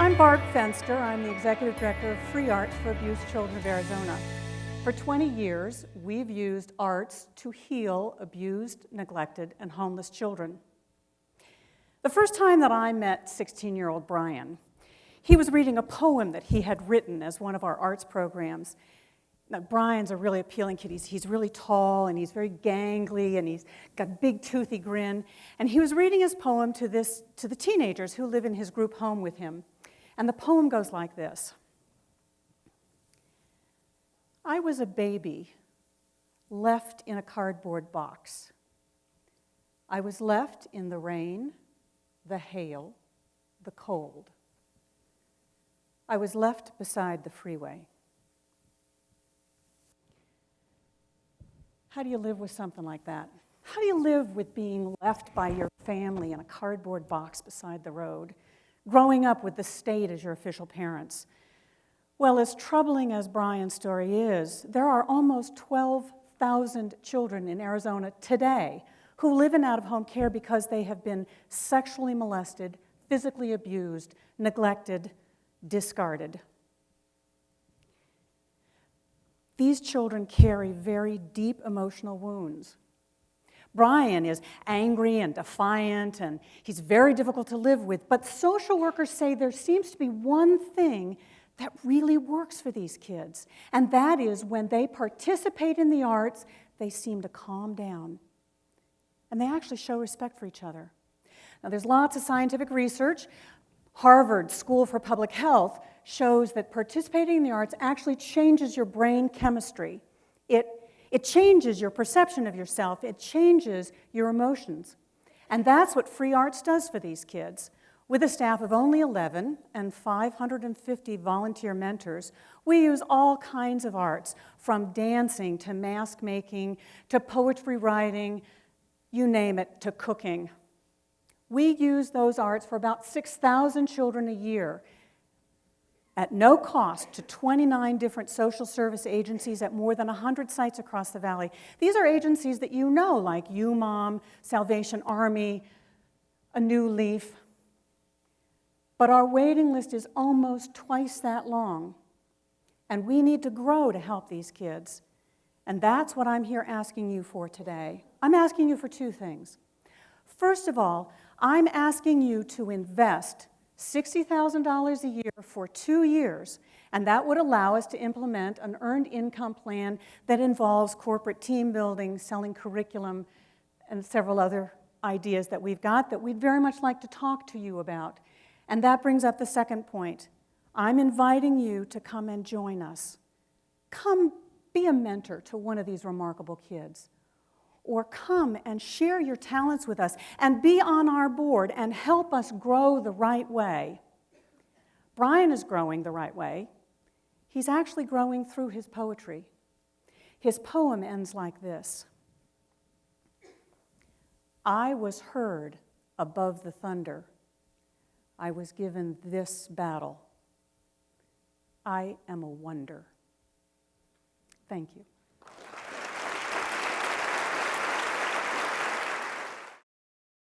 I'm Barb Fenster. I'm the Executive Director of Free Arts for Abused Children of Arizona. For 20 years, we've used arts to heal abused, neglected, and homeless children. The first time that I met 16-year-old Brian, he was reading a poem that he had written as one of our arts programs. Now, Brian's a really appealing kid. He's really tall, and he's very gangly, and he's got a big toothy grin. And he was reading his poem to the teenagers who live in his group home with him. And the poem goes like this. I was a baby left in a cardboard box. I was left in the rain, the hail, the cold. I was left beside the freeway. How do you live with something like that? How do you live with being left by your family in a cardboard box beside the road, growing up with the state as your official parents? Well, as troubling as Brian's story is, there are almost 12,000 children in Arizona today who live in out-of-home care because they have been sexually molested, physically abused, neglected, discarded. These children carry very deep emotional wounds. Brian is angry and defiant, and he's very difficult to live with, but social workers say there seems to be one thing that really works for these kids, and that is when they participate in the arts, they seem to calm down, and they actually show respect for each other. Now, there's lots of scientific research. Harvard School for Public Health shows that participating in the arts actually changes your brain chemistry. It changes your perception of yourself. It changes your emotions. And that's what free arts does for these kids. With a staff of only 11 and 550 volunteer mentors, we use all kinds of arts, from dancing to mask making to poetry writing, you name it, to cooking. We use those arts for about 6,000 children a year at no cost to 29 different social service agencies at more than 100 sites across the valley. These are agencies that you know, like UMOM, Salvation Army, A New Leaf. But our waiting list is almost twice that long, and we need to grow to help these kids. And that's what I'm here asking you for today. I'm asking you for two things. First of all, I'm asking you to invest $60,000 a year for 2 years, and that would allow us to implement an earned income plan that involves corporate team building, selling curriculum, and several other ideas that we've got that we'd very much like to talk to you about. And that brings up the second point. I'm inviting you to come and join us. Come be a mentor to one of these remarkable kids. Or come and share your talents with us and be on our board and help us grow the right way. Brian is growing the right way. He's actually growing through his poetry. His poem ends like this. I was heard above the thunder. I was given this battle. I am a wonder. Thank you.